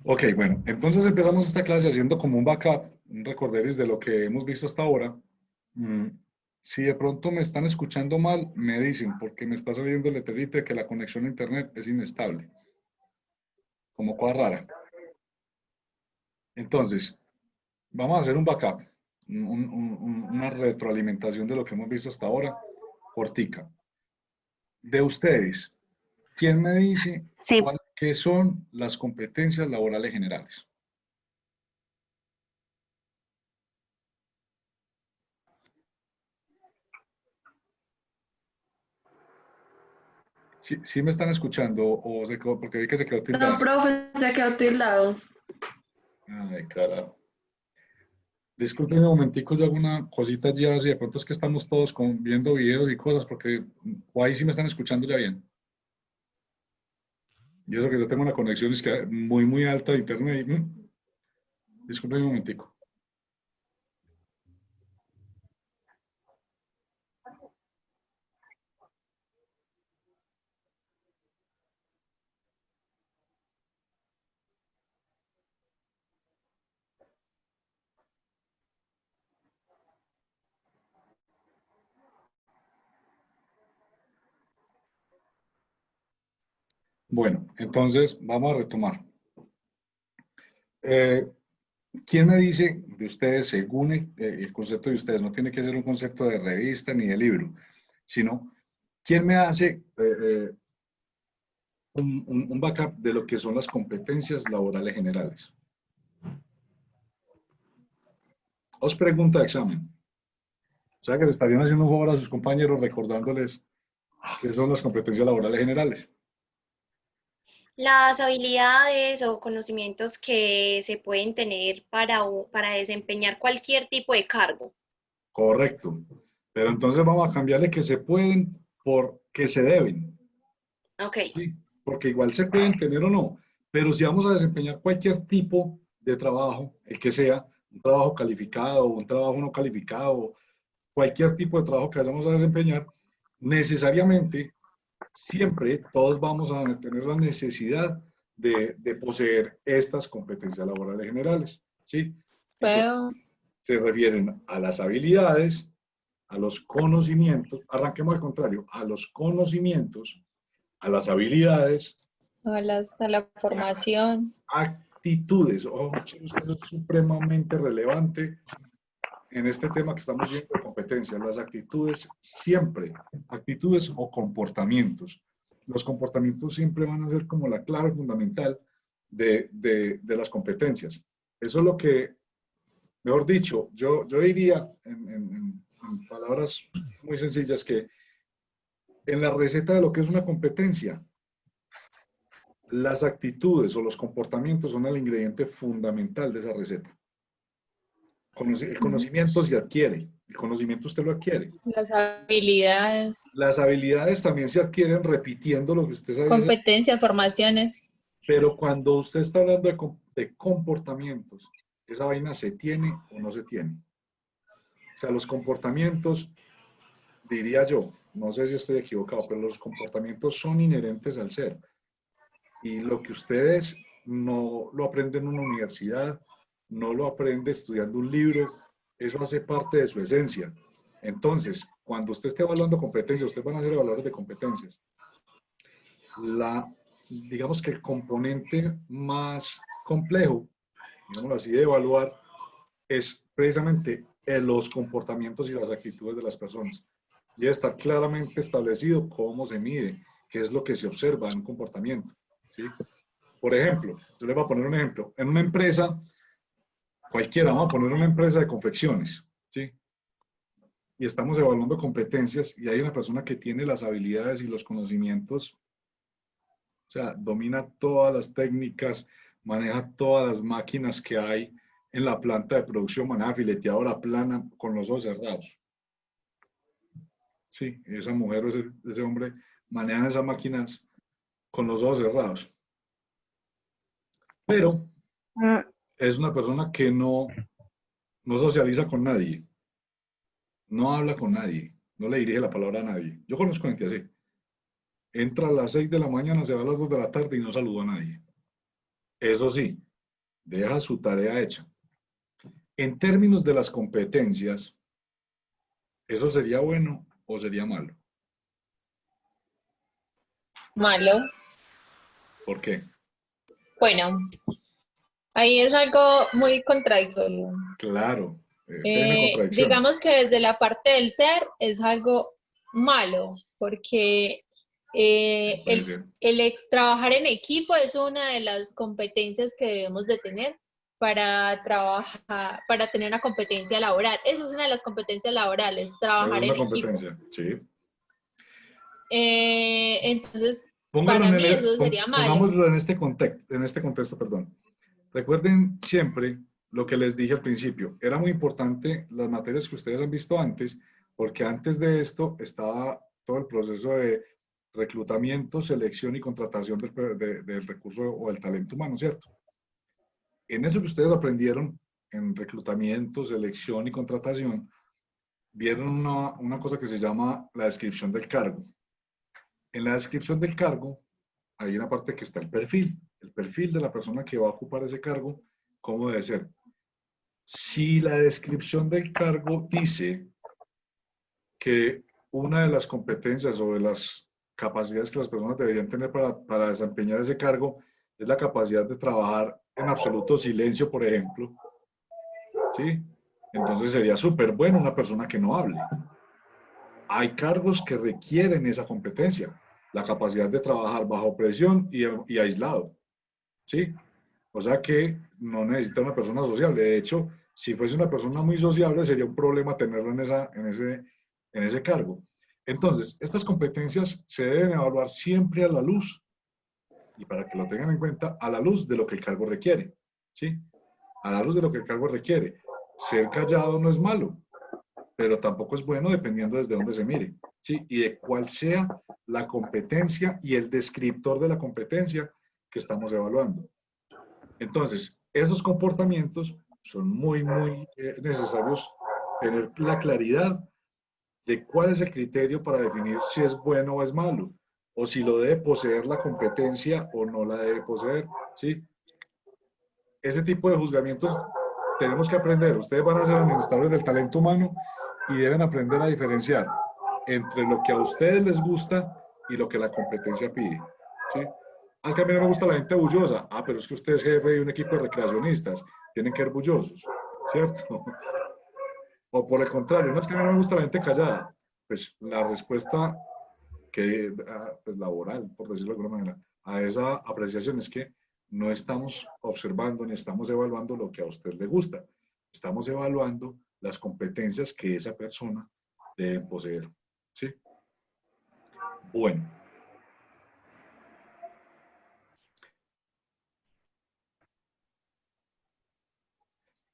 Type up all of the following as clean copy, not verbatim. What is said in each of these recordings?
Ok, bueno, entonces empezamos esta clase haciendo como un backup, un recorderis de lo que hemos visto hasta ahora. Mm, Si de pronto me están escuchando mal, me dicen, porque me está saliendo el letrerito de que la conexión a internet es inestable, como cosa rara. Entonces, vamos a hacer un backup, una retroalimentación de lo que hemos visto hasta ahora, cortica. De ustedes, ¿quién me dice Sí, qué son las competencias laborales generales? ¿Sí me están escuchando o se quedó, porque vi que se quedó no, tildada? profe, se quedó tildado. Ay, carajo. Disculpen un momentico, yo hago una cosita allí, a ver si de pronto es que estamos todos viendo videos y cosas, porque o ahí sí me están escuchando ya bien. Y eso que yo tengo una conexión es que muy, muy alta de internet. Disculpen un momentico. Bueno, entonces vamos a retomar. Eh, ¿Quién me dice de ustedes, según el concepto de ustedes, no tiene que ser un concepto de revista ni de libro, sino quién me hace un backup de lo que son las competencias laborales generales? Os pregunta de examen. O sea que le estarían haciendo un favor a sus compañeros recordándoles qué son las competencias laborales generales. Las habilidades o conocimientos que se pueden tener para desempeñar cualquier tipo de cargo. Correcto. Pero entonces vamos a cambiarle que se pueden por que se deben. Ok, ¿Sí? Porque igual se pueden tener o no. Pero si vamos a desempeñar cualquier tipo de trabajo, el que sea, un trabajo calificado, un trabajo no calificado, cualquier tipo de trabajo que vayamos a desempeñar, necesariamente siempre todos vamos a tener la necesidad de poseer estas competencias laborales generales, ¿sí? Entonces, Pero, se refieren a las habilidades, a los conocimientos, arranquemos al contrario, a los conocimientos, a las habilidades, a la formación. actitudes. Ojo, chicos, que eso es supremamente relevante en este tema que estamos viendo de competencias. Las actitudes siempre, actitudes o comportamientos. Los comportamientos siempre van a ser como la clave fundamental de las competencias. Eso es lo que, mejor dicho, yo diría en palabras muy sencillas que en la receta de lo que es una competencia, las actitudes o los comportamientos son el ingrediente fundamental de esa receta. El conocimiento se adquiere, el conocimiento usted lo adquiere. Las habilidades, Las habilidades también se adquieren repitiendo lo que usted sabe hacer, competencias, formaciones. pero cuando usted está hablando de comportamientos, esa vaina se tiene o no se tiene. O sea, los comportamientos, diría yo, no sé si estoy equivocado, pero los comportamientos son inherentes al ser. Y lo que ustedes no lo aprenden en una universidad, no lo aprende estudiando un libro, eso hace parte de su esencia. Entonces, cuando usted esté evaluando competencias, ustedes van a hacer evaluadores de competencias. Digamos que el componente más complejo, digámoslo así, de evaluar es precisamente los comportamientos y las actitudes de las personas. Debe estar claramente establecido cómo se mide, qué es lo que se observa en un comportamiento. ¿Sí? Por ejemplo, yo les voy a poner un ejemplo. En una empresa, cualquiera, vamos a poner una empresa de confecciones, ¿sí? Y estamos evaluando competencias y hay una persona que tiene las habilidades y los conocimientos, o sea, domina todas las técnicas, maneja todas las máquinas que hay en la planta de producción, maneja fileteadora plana con los ojos cerrados. Sí, esa mujer o ese hombre manejan esas máquinas con los ojos cerrados. Pero Mm, es una persona que no socializa con nadie, no habla con nadie, no le dirige la palabra a nadie. Yo conozco gente así. Entra a las 6 de la mañana, se va a las 2 de la tarde y no saluda a nadie. Eso sí, deja su tarea hecha. En términos de las competencias, ¿eso sería bueno o sería malo? Malo. ¿Por qué? Bueno, ahí es algo muy contradictorio. Claro, es que hay una contradicción. Digamos que desde la parte del ser es algo malo, porque Puede ser. trabajar en equipo es una de las competencias que debemos de tener para trabajar, para tener una competencia laboral. Eso es una de las competencias laborales, Eso es trabajar una en equipo. competencia, sí. Entonces, Póngalo para mí eso sería malo. pongámoslo en este contexto, perdón. Recuerden siempre lo que les dije al principio. Era muy importante las materias que ustedes han visto antes, porque antes de esto estaba todo el proceso de reclutamiento, selección y contratación del recurso o el talento humano, ¿cierto? En eso que ustedes aprendieron en reclutamiento, selección y contratación, vieron una cosa que se llama la descripción del cargo. En la descripción del cargo hay una parte que está el perfil de la persona que va a ocupar ese cargo, cómo debe ser. Si la descripción del cargo dice que una de las competencias o de las capacidades que las personas deberían tener para desempeñar ese cargo es la capacidad de trabajar en absoluto silencio, por ejemplo, ¿sí? Entonces sería súper bueno una persona que no hable. Hay cargos que requieren esa competencia, la capacidad de trabajar bajo presión y aislado, ¿sí? O sea que no necesita una persona sociable. De hecho, si fuese una persona muy sociable, sería un problema tenerlo en ese cargo. Entonces, estas competencias se deben evaluar siempre a la luz, y para que lo tengan en cuenta, a la luz de lo que el cargo requiere, ¿sí? A la luz de lo que el cargo requiere. Ser callado no es malo, pero tampoco es bueno dependiendo desde dónde se mire, ¿sí? Y de cuál sea la competencia y el descriptor de la competencia que estamos evaluando. Entonces, esos comportamientos son muy necesarios tener la claridad de cuál es el criterio para definir si es bueno o es malo, o si lo debe poseer la competencia o no la debe poseer, ¿sí? Ese tipo de juzgamientos tenemos que aprender. Ustedes van a ser administradores del talento humano y deben aprender a diferenciar entre lo que a ustedes les gusta y lo que la competencia pide, ¿sí? Ah, es que a mí no me gusta la gente bullosa. Ah, pero es que usted es jefe de un equipo de recreacionistas. Tienen que ser bullosos, ¿cierto? O por el contrario, no es que a mí no me gusta la gente callada. Pues la respuesta que, pues laboral, por decirlo de alguna manera, a esa apreciación es que no estamos observando ni estamos evaluando lo que a usted le gusta. Estamos evaluando las competencias que esa persona debe poseer, ¿sí? Bueno.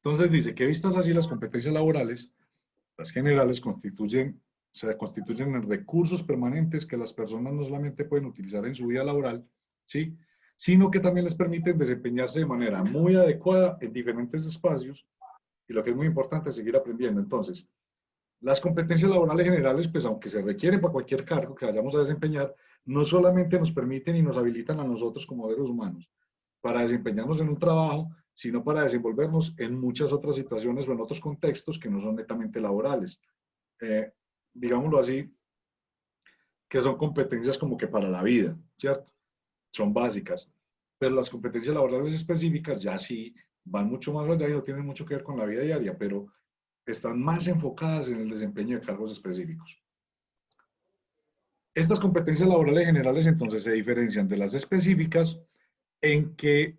Entonces dice que vistas así las competencias laborales, las generales se constituyen en recursos permanentes que las personas no solamente pueden utilizar en su vida laboral, ¿sí? Sino que también les permiten desempeñarse de manera muy adecuada en diferentes espacios y lo que es muy importante, seguir aprendiendo. Entonces, las competencias laborales generales, pues aunque se requieren para cualquier cargo que vayamos a desempeñar, no solamente nos permiten y nos habilitan a nosotros como seres humanos para desempeñarnos en un trabajo, sino para desenvolvernos en muchas otras situaciones o en otros contextos que no son netamente laborales. Digámoslo así, que son competencias como que para la vida, ¿cierto? Son básicas. Pero las competencias laborales específicas ya sí van mucho más allá y no tienen mucho que ver con la vida diaria, pero están más enfocadas en el desempeño de cargos específicos. Estas competencias laborales generales entonces se diferencian de las específicas en que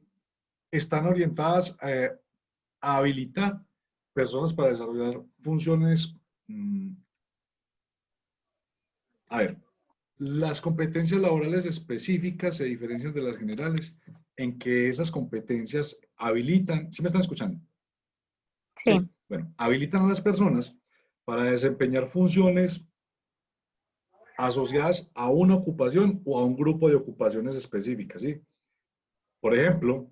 están orientadas a habilitar personas para desarrollar funciones. A ver, las competencias laborales específicas se diferencian de las generales en que esas competencias habilitan, ¿sí me están escuchando? Sí. Sí, bueno, habilitan a las personas para desempeñar funciones asociadas a una ocupación o a un grupo de ocupaciones específicas, ¿sí? Por ejemplo,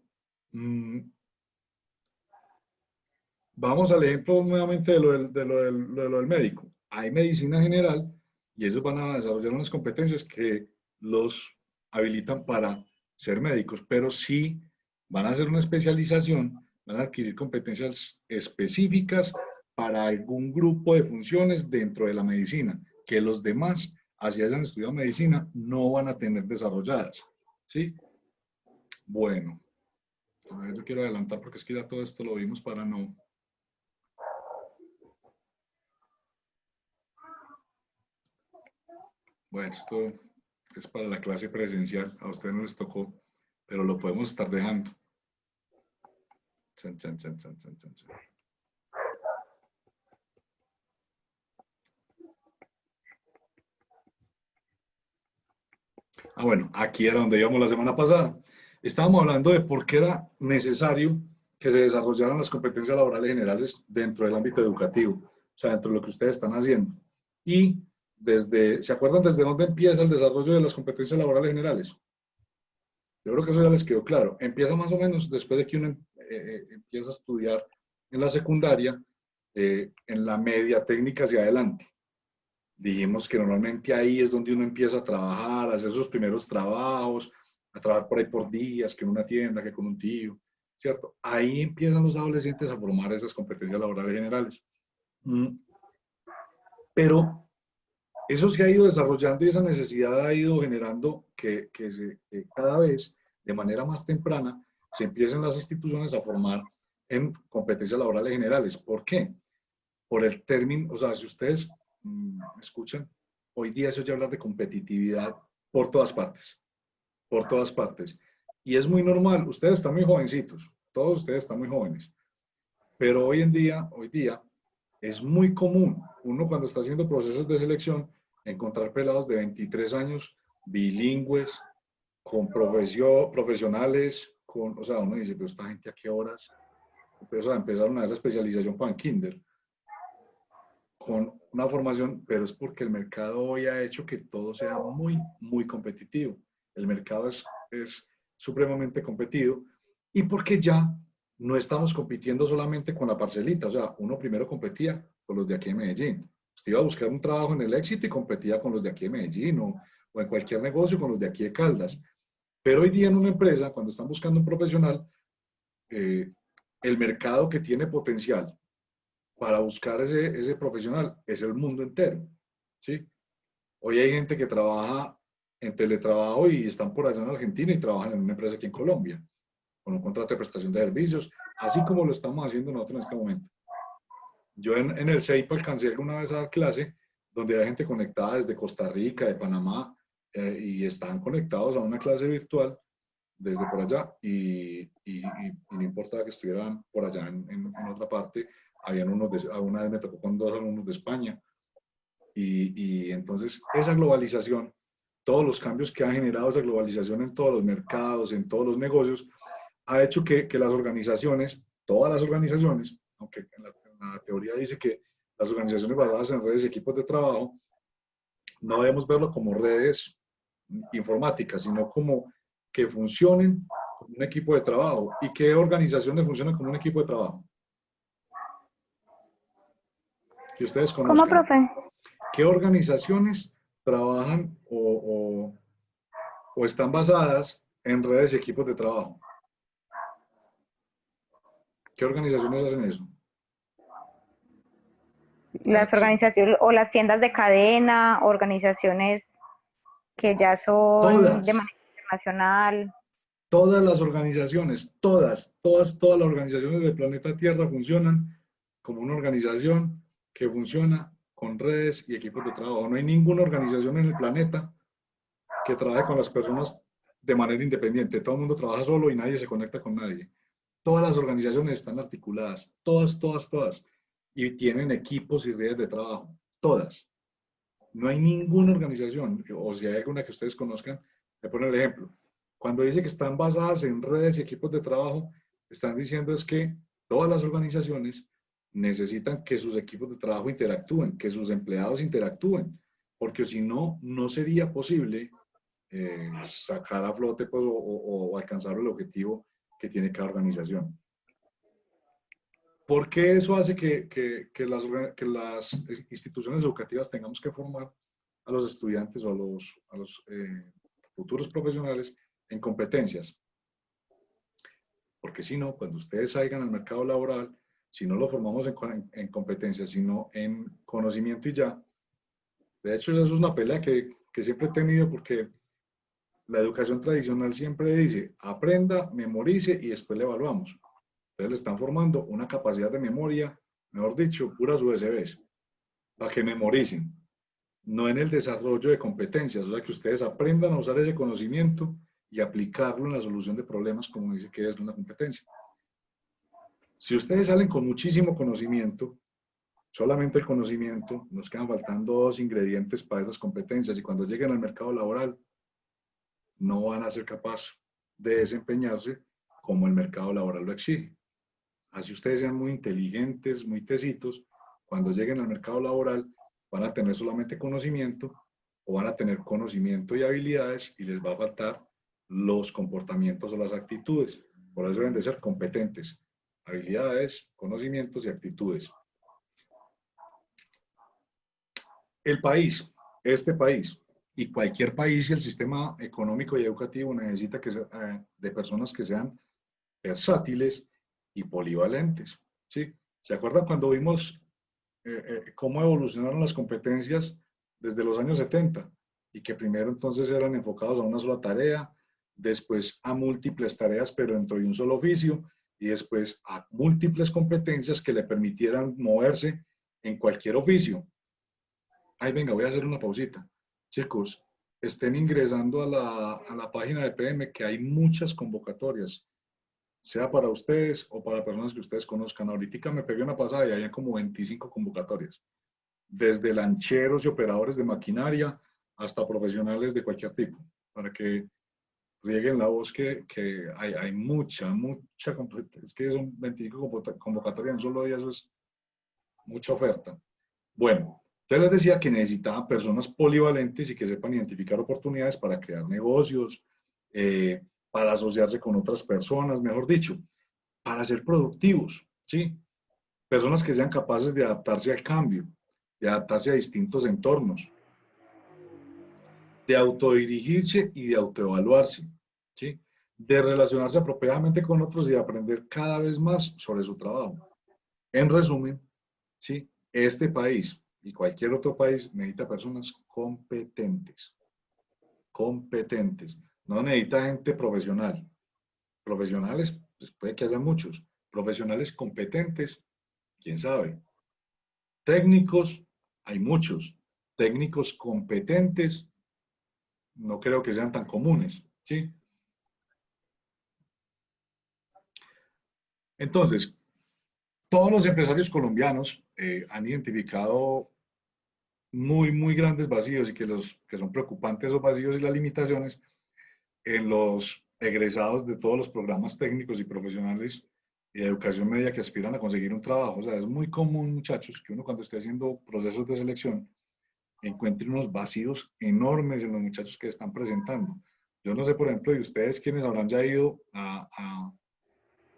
vamos al ejemplo nuevamente de lo del médico. Hay medicina general y ellos van a desarrollar unas competencias que los habilitan para ser médicos, pero sí van a hacer una especialización, van a adquirir competencias específicas para algún grupo de funciones dentro de la medicina, que los demás, así hayan estudiado medicina, no van a tener desarrolladas. ¿Sí? Bueno, a ver, yo quiero adelantar porque es que ya todo esto lo vimos para no... Bueno, esto es para la clase presencial, a ustedes no les tocó, pero lo podemos estar dejando. Chan, chan, chan, chan, chan, chan, chan. Bueno, aquí era donde íbamos la semana pasada. Estábamos hablando de por qué era necesario que se desarrollaran las competencias laborales generales dentro del ámbito educativo, o sea, dentro de lo que ustedes están haciendo. Y ¿se acuerdan desde dónde empieza el desarrollo de las competencias laborales generales? Yo creo que eso ya les quedó claro. Empieza más o menos después de que uno empieza a estudiar en la secundaria, en la media técnica hacia adelante. Dijimos que normalmente ahí es donde uno empieza a trabajar, a hacer sus primeros trabajos, a trabajar por ahí por días, que en una tienda, que con un tío, ¿cierto? Ahí empiezan los adolescentes a formar esas competencias laborales generales. Pero eso se ha ido desarrollando y esa necesidad ha ido generando que cada vez, de manera más temprana, se empiecen las instituciones a formar en competencias laborales generales. ¿Por qué? Por el término, o sea, si ustedes escuchan, hoy día se oye hablar de competitividad por todas partes, por todas partes. Y es muy normal, ustedes están muy jovencitos, todos ustedes están muy jóvenes, pero hoy día, es muy común, uno cuando está haciendo procesos de selección, encontrar pelados de 23 años, bilingües, con profesionales, o sea, uno dice, pero esta gente a qué horas empezaron a ver la especialización para kinder, con una formación, pero es porque el mercado hoy ha hecho que todo sea muy, muy competitivo. El mercado es supremamente competido y porque ya no estamos compitiendo solamente con la parcelita, o sea, uno primero competía con los de aquí de Medellín. Usted iba a buscar un trabajo en el Éxito y competía con los de aquí de Medellín o en cualquier negocio con los de aquí de Caldas. Pero hoy día en una empresa, cuando están buscando un profesional, el mercado que tiene potencial para buscar ese profesional es el mundo entero, ¿sí? Hoy hay gente que trabaja en teletrabajo y están por allá en Argentina y trabajan en una empresa aquí en Colombia, con un contrato de prestación de servicios, así como lo estamos haciendo nosotros en este momento. Yo en el CEIP alcancé alguna vez a dar clase donde hay gente conectada desde Costa Rica, de Panamá, y están conectados a una clase virtual desde por allá y no importaba que estuvieran por allá en otra parte, habían una vez me tocó con 2 alumnos de España y entonces esa globalización, todos los cambios que ha generado esa globalización en todos los mercados, en todos los negocios, ha hecho que las organizaciones, todas las organizaciones, aunque en la teoría dice que las organizaciones basadas en redes y equipos de trabajo, no debemos verlo como redes informáticas, sino como que funcionen como un equipo de trabajo. ¿Y qué organizaciones funcionan como un equipo de trabajo? Que ustedes ¿Cómo, conozcan. profe? ¿Qué organizaciones trabajan o están basadas en redes y equipos de trabajo? ¿Qué organizaciones hacen eso? Las organizaciones o las tiendas de cadena, organizaciones que ya son de manera internacional. Todas las organizaciones, todas las organizaciones del planeta Tierra funcionan como una organización que funciona con redes y equipos de trabajo. No hay ninguna organización en el planeta que trabaje con las personas de manera independiente. Todo el mundo trabaja solo y nadie se conecta con nadie. Todas las organizaciones están articuladas, todas, y tienen equipos y redes de trabajo, todas. No hay ninguna organización, o si hay alguna que ustedes conozcan, le ponen el ejemplo. Cuando dice que están basadas en redes y equipos de trabajo, están diciendo es que todas las organizaciones necesitan que sus equipos de trabajo interactúen, que sus empleados interactúen, porque si no, no sería posible sacar a flote pues, o alcanzar el objetivo que tiene cada organización. ¿Por qué eso hace que las instituciones educativas tengamos que formar a los estudiantes o a los futuros profesionales en competencias? porque si no, cuando ustedes salgan al mercado laboral, si no lo formamos en competencias, sino en conocimiento y ya, de hecho, eso es una pelea que siempre he tenido porque la educación tradicional siempre dice, aprenda, memorice y después le evaluamos. Entonces le están formando una capacidad de memoria, mejor dicho, puras USBs, para que memoricen, no en el desarrollo de competencias, o sea, que ustedes aprendan a usar ese conocimiento y aplicarlo en la solución de problemas, como dice que es una competencia. Si ustedes salen con muchísimo conocimiento, solamente el conocimiento, nos quedan faltando 2 ingredientes para esas competencias y cuando lleguen al mercado laboral no van a ser capaces de desempeñarse como el mercado laboral lo exige. Así ustedes sean muy inteligentes, muy tesitos, cuando lleguen al mercado laboral van a tener solamente conocimiento o van a tener conocimiento y habilidades y les va a faltar los comportamientos o las actitudes. Por eso deben de ser competentes. Habilidades, conocimientos y actitudes. El país, este país y cualquier país y el sistema económico y educativo necesita de personas que sean versátiles y polivalentes. ¿Sí? ¿Se acuerdan cuando vimos cómo evolucionaron las competencias desde los años 70? Y que primero entonces eran enfocados a una sola tarea, después a múltiples tareas pero dentro de un solo oficio y después a múltiples competencias que le permitieran moverse en cualquier oficio. Ay, venga, voy a hacer una pausita. Chicos, estén ingresando a la página de PM que hay muchas convocatorias, sea para ustedes o para personas que ustedes conozcan. Ahorita me pegué una pasada y había como 25 convocatorias, desde lancheros y operadores de maquinaria hasta profesionales de cualquier tipo, para que rieguen la voz que hay mucha, es que son 25 convocatorias en un solo día, eso es mucha oferta. Bueno, entonces les decía que necesitaban personas polivalentes y que sepan identificar oportunidades para crear negocios, para asociarse con otras personas, mejor dicho, para ser productivos, ¿sí? Personas que sean capaces de adaptarse al cambio, de adaptarse a distintos entornos, de autodirigirse y de autoevaluarse, ¿sí? De relacionarse apropiadamente con otros y de aprender cada vez más sobre su trabajo. En resumen, ¿sí? Este país y cualquier otro país necesita personas competentes. Competentes. No necesita gente profesional. Profesionales, pues puede que haya muchos. Profesionales competentes, quién sabe. Técnicos, hay muchos. Técnicos competentes, no creo que sean tan comunes, ¿sí? Entonces, todos los empresarios colombianos han identificado muy grandes vacíos y que son preocupantes esos vacíos y las limitaciones en los egresados de todos los programas técnicos y profesionales y de educación media que aspiran a conseguir un trabajo. O sea, es muy común, muchachos, que uno cuando esté haciendo procesos de selección encuentre unos vacíos enormes en los muchachos que están presentando. Yo no sé, por ejemplo, de ustedes quienes habrán ya ido a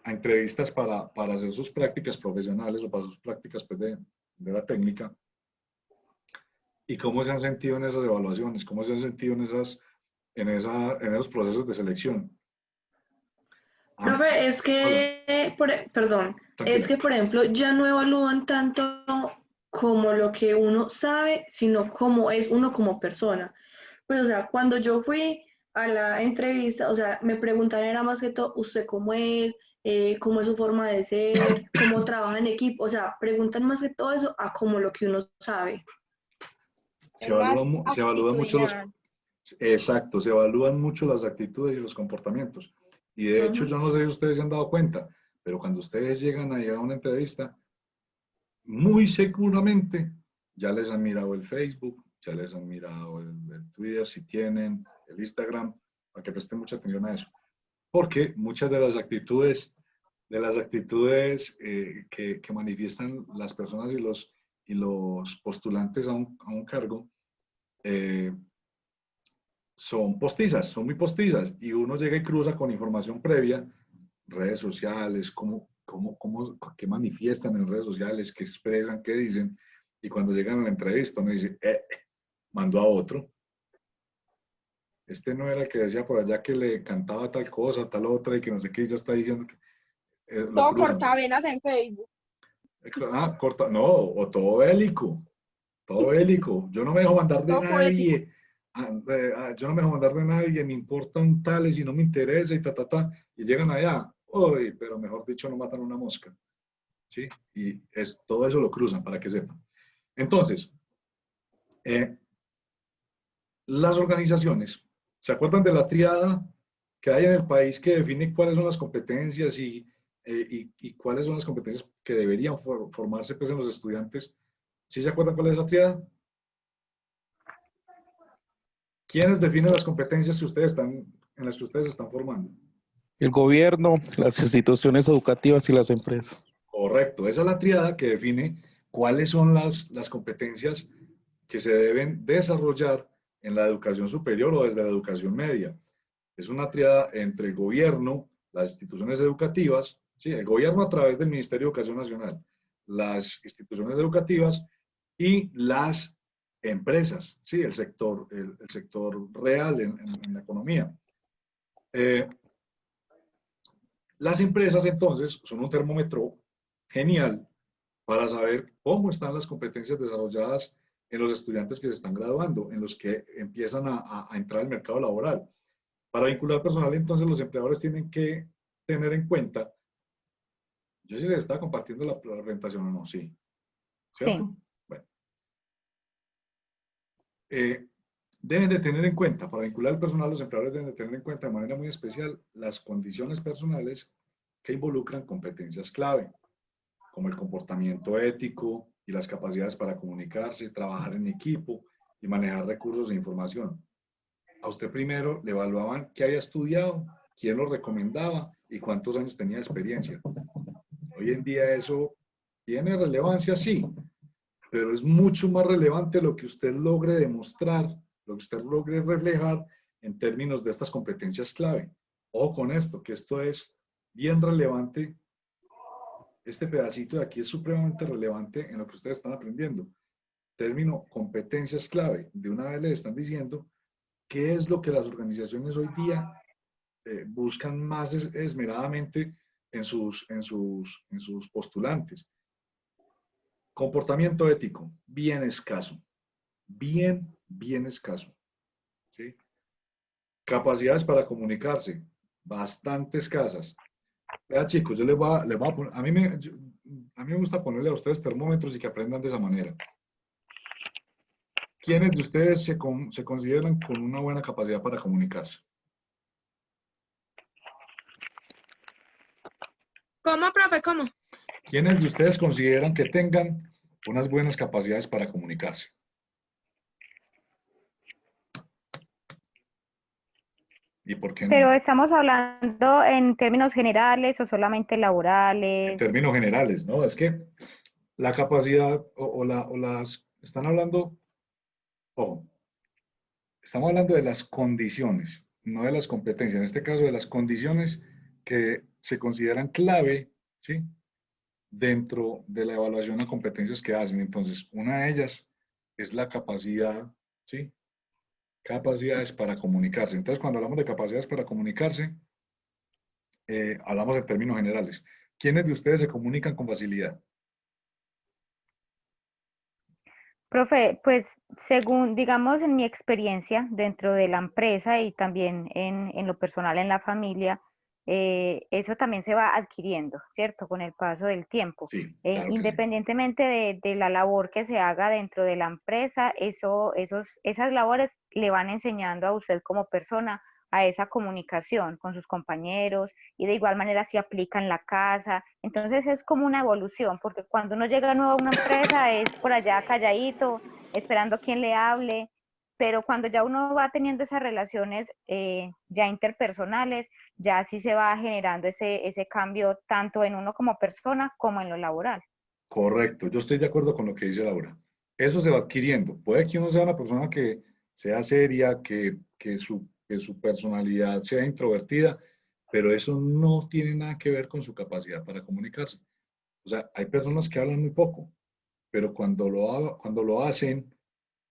entrevistas para hacer sus prácticas profesionales o para sus prácticas pues, de la técnica, y cómo se han sentido en esas evaluaciones, cómo se han sentido en esos procesos de selección. Profe, es que, perdón, Tranquila. es que, por ejemplo, ya no evalúan tanto como lo que uno sabe, sino cómo es uno como persona. Pues, o sea, cuando yo fui a la entrevista, o sea, me preguntaron era más que todo, ¿usted cómo es su forma de ser, cómo trabaja en equipo? O sea, preguntan más que todo eso a como lo que uno sabe. Se evalúan mucho exacto, se evalúan mucho las actitudes y los comportamientos. Y de hecho, yo no sé si ustedes se han dado cuenta, pero cuando ustedes llegan a una entrevista, muy seguramente ya les han mirado el Facebook, ya les han mirado el Twitter, si tienen, el Instagram, para que presten mucha atención a eso. Porque muchas de las actitudes que manifiestan las personas y los postulantes a un cargo son postizas, son muy postizas, y uno llega y cruza con información previa, redes sociales, qué manifiestan en redes sociales, qué expresan, qué dicen, y cuando llegan a la entrevista uno dice, mandó a otro. Este no era el que decía por allá que le cantaba tal cosa, tal otra, y que no sé qué, ya está diciendo que... lo Todo cruzan. cortavenas en Facebook. No, o todo bélico. Todo bélico. Yo no me dejo mandar de Todo poético. nadie. Yo no me dejo mandar de nadie. Me importa un tales y no me interesa y y llegan allá. Uy, pero mejor dicho, no matan una mosca. ¿Sí? Y todo eso lo cruzan para que sepan. Entonces, las organizaciones, ¿se acuerdan de la tríada que hay en el país que define cuáles son las competencias y cuáles son las competencias que deberían formarse pues, en los estudiantes? ¿Sí se acuerdan cuál es esa tríada? ¿Quiénes definen las competencias en las que ustedes están formando? El gobierno, las instituciones educativas y las empresas. Correcto, esa es la tríada que define cuáles son las competencias que se deben desarrollar en la educación superior o desde la educación media. Es una tríada entre el gobierno, las instituciones educativas, ¿sí? El gobierno a través del Ministerio de Educación Nacional, las instituciones educativas y las empresas, ¿sí? El sector real en la economía. Las empresas, entonces, son un termómetro genial para saber cómo están las competencias desarrolladas en los estudiantes que se están graduando, en los que empiezan a entrar al mercado laboral. Para vincular personal, entonces, los empleadores tienen que tener en cuenta, yo sí les estaba compartiendo la presentación o no, sí. ¿Cierto? Sí. Bueno. Deben de tener en cuenta, para vincular el personal, los empleadores deben de tener en cuenta de manera muy especial las condiciones personales que involucran competencias clave, como el comportamiento ético y las capacidades para comunicarse, trabajar en equipo y manejar recursos de información. A usted primero le evaluaban qué había estudiado, quién lo recomendaba y cuántos años tenía de experiencia. Hoy en día eso tiene relevancia, sí, pero es mucho más relevante lo que usted logre demostrar, lo que usted logre reflejar en términos de estas competencias clave. Ojo con esto, que esto es bien relevante. Este pedacito de aquí es supremamente relevante en lo que ustedes están aprendiendo. Término competencias clave. De una vez les están diciendo qué es lo que las organizaciones hoy día buscan más esmeradamente en sus postulantes. Comportamiento ético, bien escaso. Bien escaso. ¿Sí? Capacidades para comunicarse, bastante escasas. Vean, chicos, yo les voy a poner, a mí me gusta ponerle a ustedes termómetros y que aprendan de esa manera. ¿Quiénes de ustedes se consideran con una buena capacidad para comunicarse? ¿Cómo, profe? ¿Cómo? ¿Quiénes de ustedes consideran que tengan unas buenas capacidades para comunicarse? ¿Y por qué no? Pero estamos hablando en términos generales o solamente laborales. En términos generales, ¿no? Es que la capacidad están hablando, ojo, estamos hablando de las condiciones, no de las competencias. En este caso, de las condiciones que se consideran clave, ¿sí? Dentro de la evaluación a competencias que hacen. Entonces, una de ellas es la capacidad, ¿sí? Capacidades para comunicarse. Entonces, cuando hablamos de capacidades para comunicarse, hablamos en términos generales. ¿Quiénes de ustedes se comunican con facilidad? Profe, pues según, digamos, en mi experiencia dentro de la empresa y también en lo personal en la familia, eso también se va adquiriendo, ¿cierto? Con el paso del tiempo. Sí, claro que Independientemente de la labor que se haga dentro de la empresa, esas labores le van enseñando a usted como persona a esa comunicación con sus compañeros y de igual manera se aplica en la casa. Entonces es como una evolución, porque cuando uno llega nuevo a una empresa es por allá calladito, esperando a quien le hable, pero cuando ya uno va teniendo esas relaciones ya interpersonales, ya sí se va generando ese cambio tanto en uno como persona como en lo laboral. Correcto, yo estoy de acuerdo con lo que dice Laura. Eso se va adquiriendo. Puede que uno sea una persona que sea seria, que su personalidad sea introvertida, pero eso no tiene nada que ver con su capacidad para comunicarse. O sea, hay personas que hablan muy poco, pero cuando lo hacen,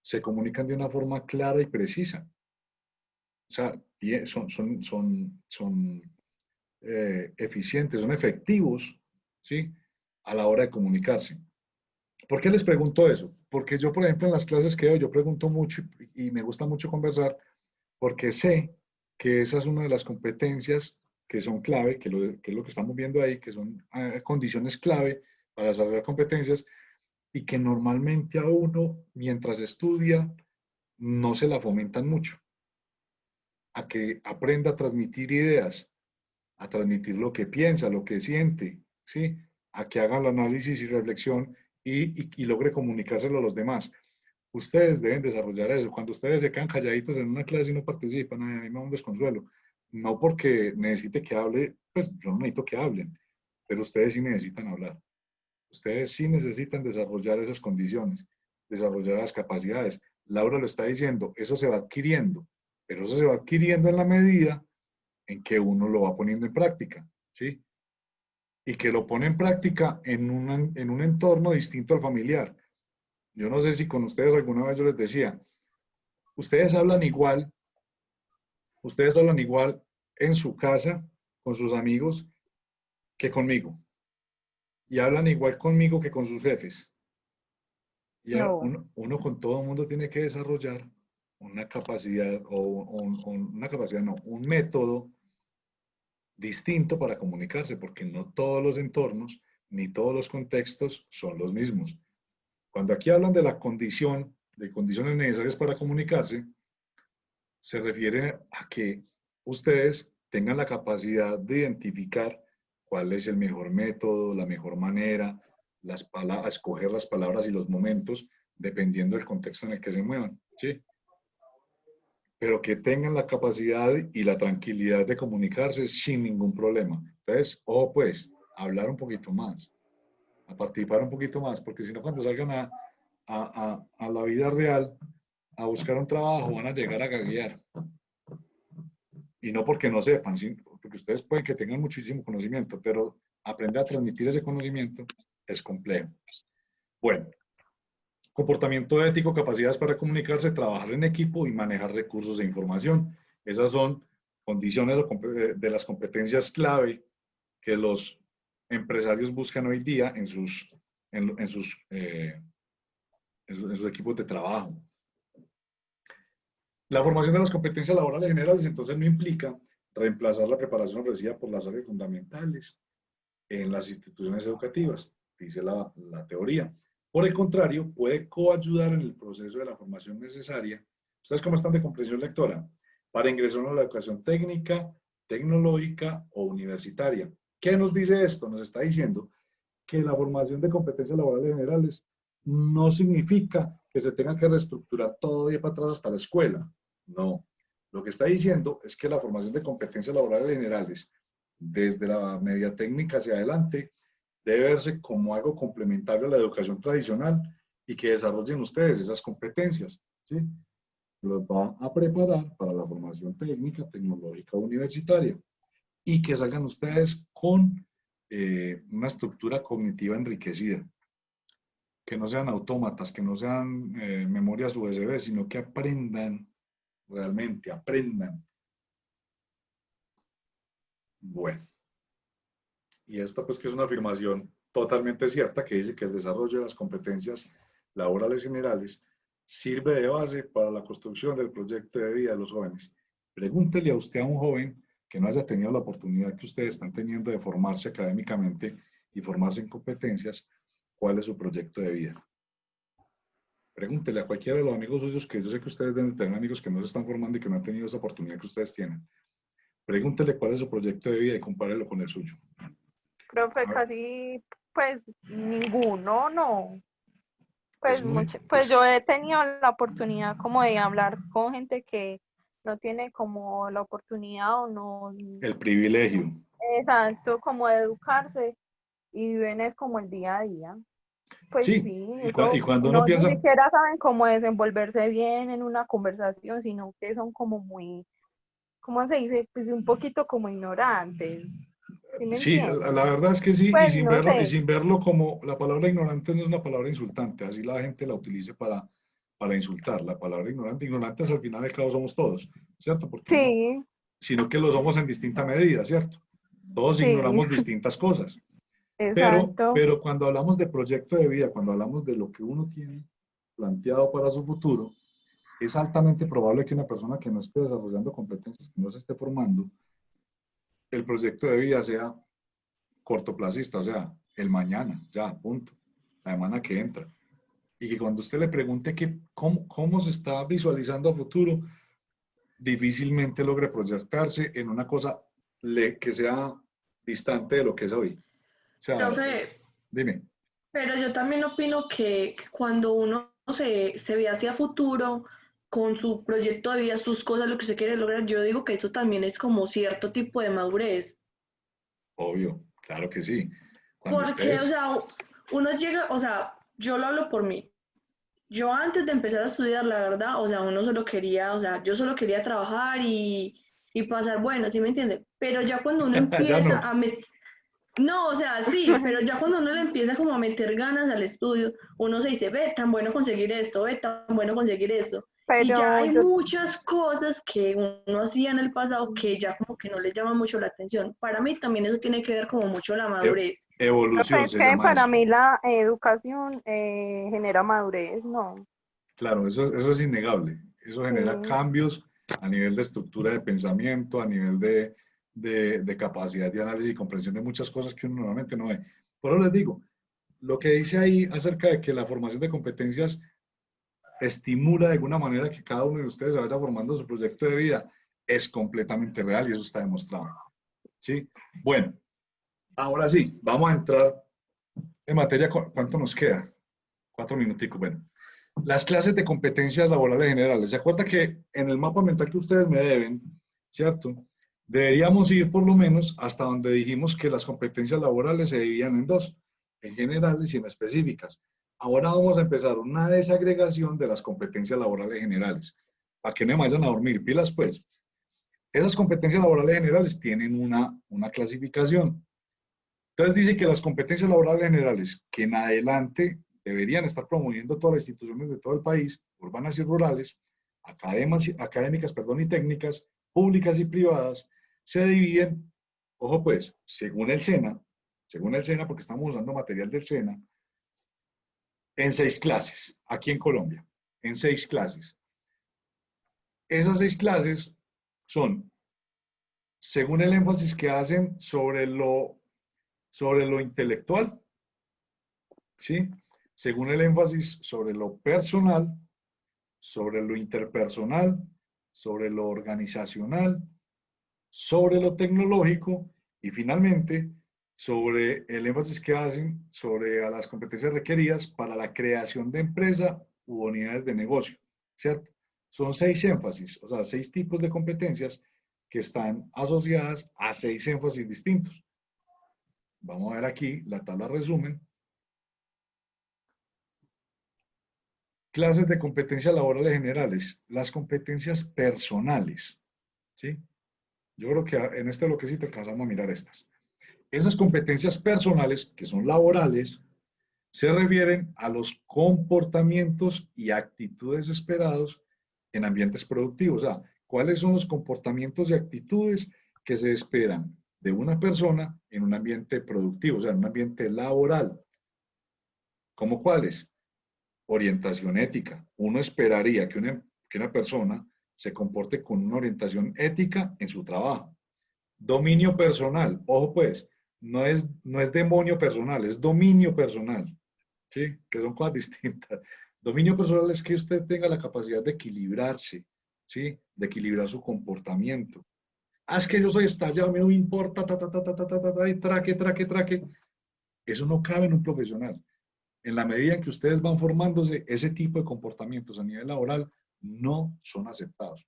se comunican de una forma clara y precisa. O sea, son eficientes, son efectivos, ¿sí? A la hora de comunicarse. ¿Por qué les pregunto eso? Porque yo, por ejemplo, en las clases que doy, yo pregunto mucho y me gusta mucho conversar porque sé que esa es una de las competencias que son clave, que es lo que estamos viendo ahí, que son condiciones clave para desarrollar competencias y que normalmente a uno, mientras estudia, no se la fomentan mucho. A que aprenda a transmitir ideas, a transmitir lo que piensa, lo que siente, ¿sí? A que haga el análisis y reflexión y logre comunicárselo a los demás. Ustedes deben desarrollar eso. Cuando ustedes se quedan calladitos en una clase y no participan, a mí me da un desconsuelo. No porque necesite que hable, pues yo no necesito que hablen, pero ustedes sí necesitan hablar. Ustedes sí necesitan desarrollar esas condiciones, desarrollar las capacidades. Laura lo está diciendo, eso se va adquiriendo, pero eso se va adquiriendo en la medida en que uno lo va poniendo en práctica, ¿sí? Y que lo pone en práctica en un entorno distinto al familiar. Yo no sé si con ustedes alguna vez yo les decía, ustedes hablan igual en su casa, con sus amigos, que conmigo. Y hablan igual conmigo que con sus jefes. Y No. uno con todo el mundo tiene que desarrollar una capacidad, un método distinto para comunicarse, porque no todos los entornos ni todos los contextos son los mismos. Cuando aquí hablan de la condición, de condiciones necesarias para comunicarse, se refiere a que ustedes tengan la capacidad de identificar cuál es el mejor método, la mejor manera, a escoger las palabras y los momentos, dependiendo del contexto en el que se muevan, ¿sí? Pero que tengan la capacidad y la tranquilidad de comunicarse sin ningún problema. Entonces, ojo pues, hablar un poquito más, a participar un poquito más, porque si no cuando salgan a la vida real, a buscar un trabajo, van a llegar a gaguear. Y no porque no sepan, sino porque ustedes pueden que tengan muchísimo conocimiento, pero aprender a transmitir ese conocimiento es complejo. Bueno, comportamiento ético, capacidades para comunicarse, trabajar en equipo y manejar recursos de información. Esas son condiciones de las competencias clave que los empresarios buscan hoy día en sus equipos de trabajo. La formación de las competencias laborales generales entonces no implica reemplazar la preparación ofrecida por las áreas fundamentales en las instituciones educativas, dice la teoría. Por el contrario, puede coayudar en el proceso de la formación necesaria. ¿Ustedes cómo están de comprensión lectora? Para ingresar a la educación técnica, tecnológica o universitaria. ¿Qué nos dice esto? Nos está diciendo que la formación de competencias laborales generales no significa que se tenga que reestructurar todo de para atrás hasta la escuela. No. Lo que está diciendo es que la formación de competencias laborales generales, desde la media técnica hacia adelante, debe verse como algo complementario a la educación tradicional y que desarrollen ustedes esas competencias, ¿sí? Los va a preparar para la formación técnica, tecnológica, universitaria y que salgan ustedes con una estructura cognitiva enriquecida. Que no sean autómatas, que no sean memorias USB, sino que aprendan, realmente aprendan. Bueno, y esta pues que es una afirmación totalmente cierta que dice que el desarrollo de las competencias laborales generales sirve de base para la construcción del proyecto de vida de los jóvenes. Pregúntele a usted a un joven que no haya tenido la oportunidad que ustedes están teniendo de formarse académicamente y formarse en competencias, ¿cuál es su proyecto de vida? Pregúntele a cualquiera de los amigos suyos, que yo sé que ustedes deben tener amigos que no se están formando y que no han tenido esa oportunidad que ustedes tienen. Pregúntele cuál es su proyecto de vida y compárelo con el suyo. Profe, casi, pues, ninguno, no. Pues, Pues, yo he tenido la oportunidad como de hablar con gente que no tiene como la oportunidad o no. el privilegio. Exacto, como de educarse y viven es como el día a día. Pues Sí, sí, y cuando uno no, piensa... ni siquiera saben cómo desenvolverse bien en una conversación, sino que son como muy, ¿cómo se dice? Pues un poquito como ignorantes. ¿Sí me Sí, entiendes? la verdad es que sí, Pues no y sé. sin verlo como la palabra ignorante no es una palabra insultante, así la gente la utilice para insultar. La palabra ignorantes al final del cabo somos todos, ¿cierto? Porque no, Sí, sino que lo somos en distinta medida, ¿cierto? Todos Sí, ignoramos distintas cosas. exacto. Pero cuando hablamos de proyecto de vida, cuando hablamos de lo que uno tiene planteado para su futuro, es altamente probable que una persona que no esté desarrollando competencias, que no se esté formando, el proyecto de vida sea cortoplacista, o sea, el mañana, ya, punto, la semana que entra. Y que cuando usted le pregunte cómo se está visualizando a futuro, difícilmente logre proyectarse en una cosa que sea distante de lo que es hoy. O sea, Profe, dime. pero yo también opino que cuando uno se ve hacia futuro, con su proyecto de vida, sus cosas, lo que se quiere lograr, yo digo que eso también es como cierto tipo de madurez. Obvio, claro que sí. Cuando Porque, o ustedes, sea, uno llega, o sea, yo lo hablo por mí. Yo antes de empezar a estudiar, la verdad, o sea, uno solo quería, o sea, yo solo quería trabajar y pasar bueno, ¿sí me entiende? Pero ya cuando uno ya empieza no. a meter, no, o sea, sí, pero ya cuando uno le empieza como a meter ganas al estudio, uno se dice, ve, tan bueno conseguir esto, ve, tan bueno conseguir esto. Y ya Pero hay yo, muchas cosas que uno hacía en el pasado que ya como que no les llama mucho la atención. Para mí también eso tiene que ver como mucho la E- madurez. profe, Evolución es se que llama para eso. mí la educación genera madurez, ¿no? Claro, eso es innegable. Eso Sí. genera cambios a nivel de estructura de pensamiento, a nivel de capacidad de análisis y comprensión de muchas cosas que uno normalmente no ve. Por eso les digo, lo que dice ahí acerca de que la formación de competencias estimula de alguna manera que cada uno de ustedes se vaya formando su proyecto de vida es completamente real y eso está demostrado. ¿Sí? Bueno, ahora sí, vamos a entrar en materia. ¿Cuánto nos queda? 4 minuticos. Bueno, las clases de competencias laborales generales. ¿Se acuerda que en el mapa mental que ustedes me deben, cierto? Deberíamos ir por lo menos hasta donde dijimos que las competencias laborales se dividían en dos, en generales y en específicas. Ahora vamos a empezar una desagregación de las competencias laborales generales. Para que no me vayan a dormir, pilas pues. Esas competencias laborales generales tienen una clasificación. Entonces dice que las competencias laborales generales que en adelante deberían estar promoviendo todas las instituciones de todo el país, urbanas y rurales, académicas, perdón, y técnicas, públicas y privadas, se dividen, ojo pues, según el SENA, porque estamos usando material del SENA, en 6 clases, aquí en Colombia, en 6 clases. Esas 6 clases son, según el énfasis que hacen sobre lo intelectual, ¿sí? Según el énfasis sobre lo personal, sobre lo interpersonal, sobre lo organizacional, sobre lo tecnológico y finalmente sobre el énfasis que hacen sobre a las competencias requeridas para la creación de empresa u unidades de negocio, ¿cierto? Son 6 énfasis, o sea, 6 tipos de competencias que están asociadas a 6 énfasis distintos. Vamos a ver aquí la tabla resumen. Clases de competencias laborales generales, las competencias personales, ¿sí? Yo creo que en este bloquecito alcanzamos a mirar estas. Esas competencias personales, que son laborales, se refieren a los comportamientos y actitudes esperados en ambientes productivos. O sea, ¿cuáles son los comportamientos y actitudes que se esperan de una persona en un ambiente productivo, o sea, en un ambiente laboral? ¿Cómo cuáles? Orientación ética. Uno esperaría que una persona se comporte con una orientación ética en su trabajo. Dominio personal. Ojo pues, no es demonio personal, es dominio personal. ¿Sí? Que son cosas distintas. Dominio personal es que usted tenga la capacidad de equilibrarse, ¿sí? De equilibrar su comportamiento. Ah, es que yo soy estallado, a mí no me importa, y traque. Eso no cabe en un profesional. En la medida en que ustedes van formándose, ese tipo de comportamientos a nivel laboral no son aceptados.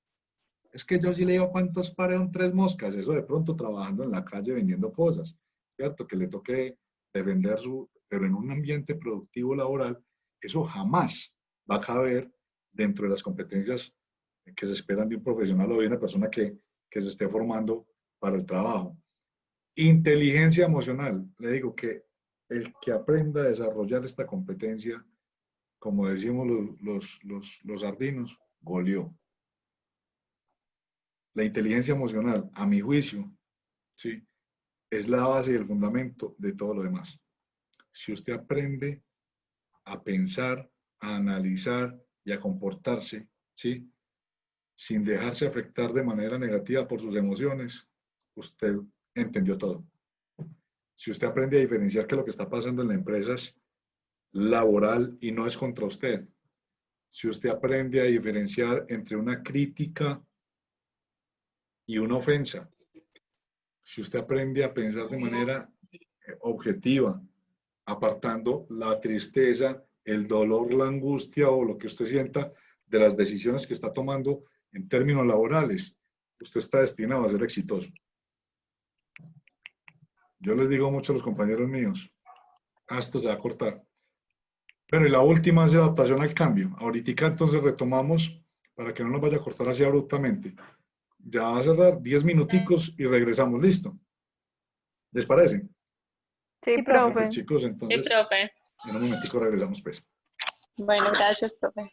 Es que yo sí le digo cuántos pareon 3 moscas, eso de pronto trabajando en la calle vendiendo cosas, ¿cierto? Que le toque defender pero en un ambiente productivo laboral, eso jamás va a caber dentro de las competencias que se esperan de un profesional o de una persona que se esté formando para el trabajo. Inteligencia emocional, le digo que el que aprenda a desarrollar esta competencia, como decimos los sardinos, goleó. La inteligencia emocional, a mi juicio, ¿sí? es la base y el fundamento de todo lo demás. Si usted aprende a pensar, a analizar y a comportarse, ¿sí?, sin dejarse afectar de manera negativa por sus emociones, usted entendió todo. Si usted aprende a diferenciar que lo que está pasando en la empresa es laboral y no es contra usted, si usted aprende a diferenciar entre una crítica y una ofensa, si usted aprende a pensar de manera objetiva, apartando la tristeza, el dolor, la angustia o lo que usted sienta de las decisiones que está tomando en términos laborales, usted está destinado a ser exitoso. Yo les digo mucho a los compañeros míos, esto se va a cortar. Bueno, y la última es adaptación al cambio. Ahorita entonces retomamos, para que no nos vaya a cortar así abruptamente. Ya va a cerrar 10 minuticos y regresamos, ¿listo? ¿Les parece? Sí, profe. profe. Chicos, Sí, entonces, profe. en un momentico regresamos, pues. Bueno, gracias, profe.